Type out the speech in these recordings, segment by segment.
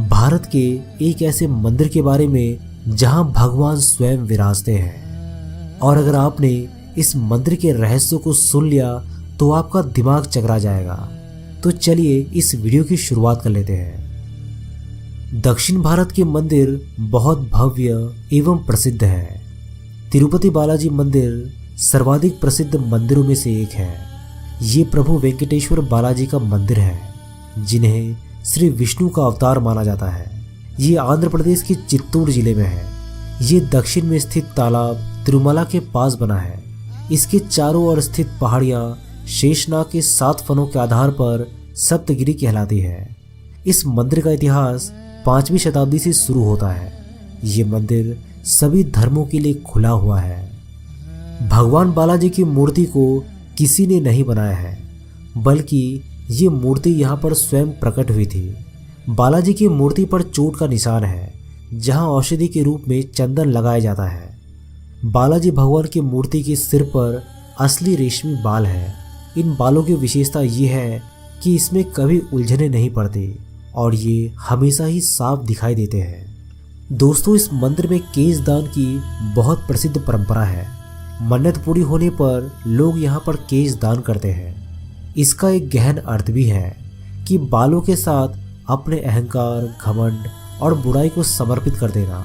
भारत के एक ऐसे मंदिर के बारे में जहां भगवान स्वयं विराजते हैं। और अगर आपने इस मंदिर के रहस्यों को सुन लिया तो आपका दिमाग चकरा जाएगा। तो चलिए इस वीडियो की शुरुआत कर लेते हैं। दक्षिण भारत के मंदिर बहुत भव्य एवं प्रसिद्ध है। तिरुपति बालाजी मंदिर सर्वाधिक प्रसिद्ध मंदिरों में से एक है। ये प्रभु वेंकटेश्वर बालाजी का मंदिर है, जिन्हें श्री विष्णु का अवतार माना जाता है। ये आंध्र प्रदेश के चित्तूर जिले में है। ये दक्षिण में स्थित तालाब तिरुमला के पास बना है। इसके चारों ओर स्थित पहाड़ियां शेषनाग के 7 फनों के आधार पर सप्तगिरी कहलाती है। इस मंदिर का इतिहास 5वीं शताब्दी से शुरू होता है। ये मंदिर सभी धर्मों के लिए खुला हुआ है। भगवान बालाजी की मूर्ति को किसी ने नहीं बनाया है, बल्कि ये मूर्ति यहाँ पर स्वयं प्रकट हुई थी। बालाजी की मूर्ति पर चोट का निशान है, जहाँ औषधि के रूप में चंदन लगाया जाता है। बालाजी भगवान की मूर्ति के सिर पर असली रेशमी बाल है। इन बालों की विशेषता ये है कि इसमें कभी उलझने नहीं पड़ती और ये हमेशा ही साफ दिखाई देते हैं। दोस्तों, इस मंदिर में केश दान की बहुत प्रसिद्ध परंपरा है। मन्नत पूरी होने पर लोग यहाँ पर केश दान करते हैं। इसका एक गहन अर्थ भी है कि बालों के साथ अपने अहंकार, घमंड और बुराई को समर्पित कर देना।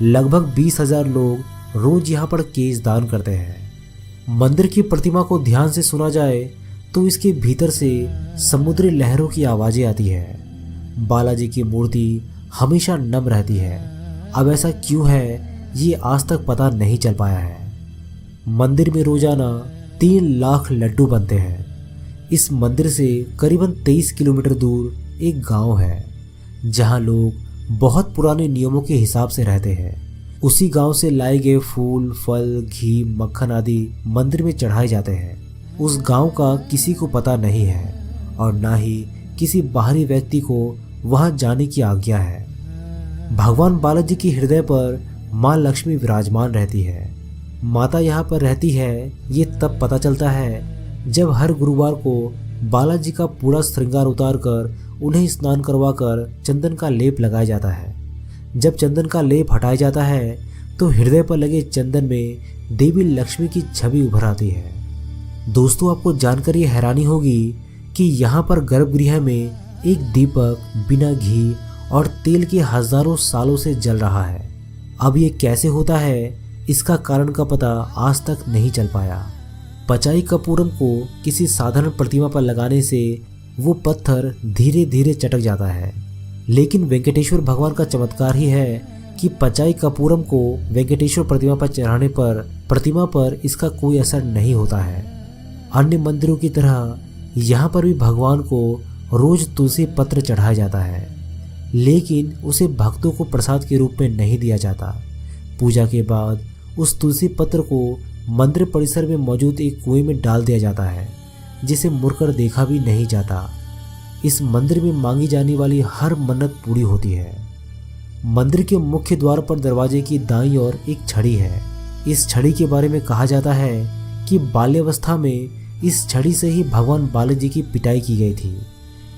लगभग 20,000 लोग रोज यहाँ पर केश दान करते हैं। मंदिर की प्रतिमा को ध्यान से सुना जाए तो इसके भीतर से समुद्री लहरों की आवाजें आती है। बालाजी की मूर्ति हमेशा नम रहती है। अब ऐसा क्यों है, ये आज तक पता नहीं चल पाया है। मंदिर में रोजाना 3 लाख लड्डू बनते हैं। इस मंदिर से करीबन 23 किलोमीटर दूर एक गांव है, जहां लोग बहुत पुराने नियमों के हिसाब से रहते हैं। उसी गांव से लाए गए फूल, फल, घी, मक्खन आदि मंदिर में चढ़ाए जाते हैं। उस गांव का किसी को पता नहीं है और ना ही किसी बाहरी व्यक्ति को वहां जाने की आज्ञा है। भगवान बालाजी की हृदय पर माँ लक्ष्मी विराजमान रहती है। माता यहाँ पर रहती है, ये तब पता चलता है जब हर गुरुवार को बालाजी का पूरा श्रृंगार उतार कर उन्हें स्नान करवाकर चंदन का लेप लगाया जाता है। जब चंदन का लेप हटाया जाता है तो हृदय पर लगे चंदन में देवी लक्ष्मी की छवि उभर आती है। दोस्तों, आपको जानकर ये हैरानी होगी कि यहाँ पर गर्भगृह में एक दीपक बिना घी और तेल के हजारों सालों से जल रहा है। अब ये कैसे होता है, इसका कारण का पता आज तक नहीं चल पाया। पचाई कपूरम को किसी साधारण प्रतिमा पर लगाने से वो पत्थर धीरे धीरे चटक जाता है, लेकिन वेंकटेश्वर भगवान का चमत्कार ही है कि पचाई कपूरम को वेंकटेश्वर प्रतिमा पर चढ़ाने पर प्रतिमा पर इसका कोई असर नहीं होता है। अन्य मंदिरों की तरह यहाँ पर भी भगवान को रोज तुलसी पत्र चढ़ाया जाता है, लेकिन उसे भक्तों को प्रसाद के रूप में नहीं दिया जाता। पूजा के बाद उस तुलसी पत्र को मंदिर परिसर में मौजूद एक कुएं में डाल दिया जाता है, जिसे मुड़कर देखा भी नहीं जाता। इस मंदिर में मांगी जाने वाली हर मन्नत पूरी होती है। मंदिर के मुख्य द्वार पर दरवाजे की दाईं ओर एक छड़ी है। इस छड़ी के बारे में कहा जाता है कि बाल्यावस्था में इस छड़ी से ही भगवान बालाजी की पिटाई की गई थी।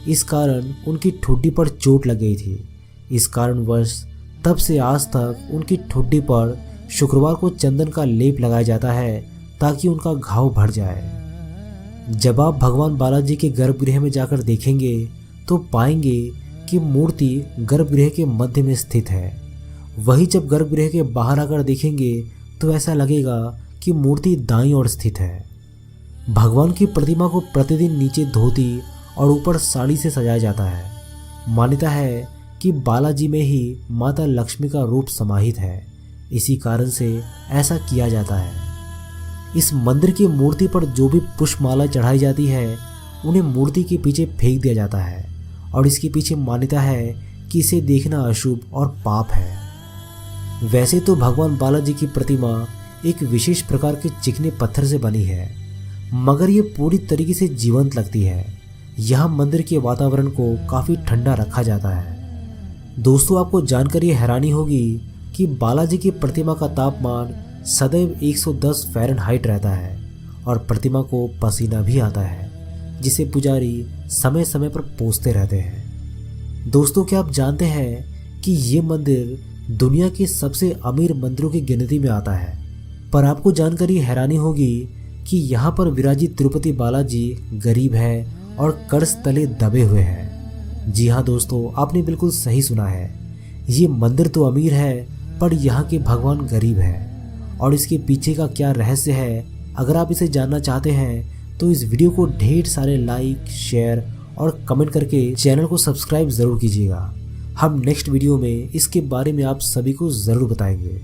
इस कारण उनकी ठुड्डी पर चोट लग गई थी। इस कारणवश तब से आज तक उनकी ठुड्डी पर शुक्रवार को चंदन का लेप लगाया जाता है ताकि उनका घाव भर जाए। जब आप भगवान बालाजी के गर्भगृह में जाकर देखेंगे तो पाएंगे कि मूर्ति गर्भगृह के मध्य में स्थित है। वहीं जब गर्भगृह के बाहर आकर देखेंगे तो ऐसा लगेगा कि मूर्ति दाईं ओर स्थित है। भगवान की प्रतिमा को प्रतिदिन नीचे धोती और ऊपर साड़ी से सजाया जाता है। मान्यता है कि बालाजी में ही माता लक्ष्मी का रूप समाहित है, इसी कारण से ऐसा किया जाता है। इस मंदिर की मूर्ति पर जो भी पुष्पमाला चढ़ाई जाती है उन्हें मूर्ति के पीछे फेंक दिया जाता है और इसके पीछे मान्यता है कि इसे देखना अशुभ और पाप है। वैसे तो भगवान बालाजी की प्रतिमा एक विशेष प्रकार के चिकने पत्थर से बनी है, मगर ये पूरी तरीके से जीवंत लगती है। यहाँ मंदिर के वातावरण को काफ़ी ठंडा रखा जाता है। दोस्तों, आपको जानकर ये हैरानी होगी कि बालाजी की प्रतिमा का तापमान सदैव 110 फ़ारेनहाइट रहता है और प्रतिमा को पसीना भी आता है, जिसे पुजारी समय समय पर पोंछते रहते हैं। दोस्तों, क्या आप जानते हैं कि ये मंदिर दुनिया के सबसे अमीर मंदिरों की गिनती में आता है। पर आपको जानकर ये हैरानी होगी कि यहाँ पर विराजित तिरुपति बालाजी गरीब है और कर्ज तले दबे हुए हैं। जी हाँ दोस्तों, आपने बिल्कुल सही सुना है। ये मंदिर तो अमीर है पर यहाँ के भगवान गरीब है। और इसके पीछे का क्या रहस्य है, अगर आप इसे जानना चाहते हैं तो इस वीडियो को ढेर सारे लाइक, शेयर और कमेंट करके चैनल को सब्सक्राइब ज़रूर कीजिएगा। हम नेक्स्ट वीडियो में इसके बारे में आप सभी को ज़रूर बताएंगे।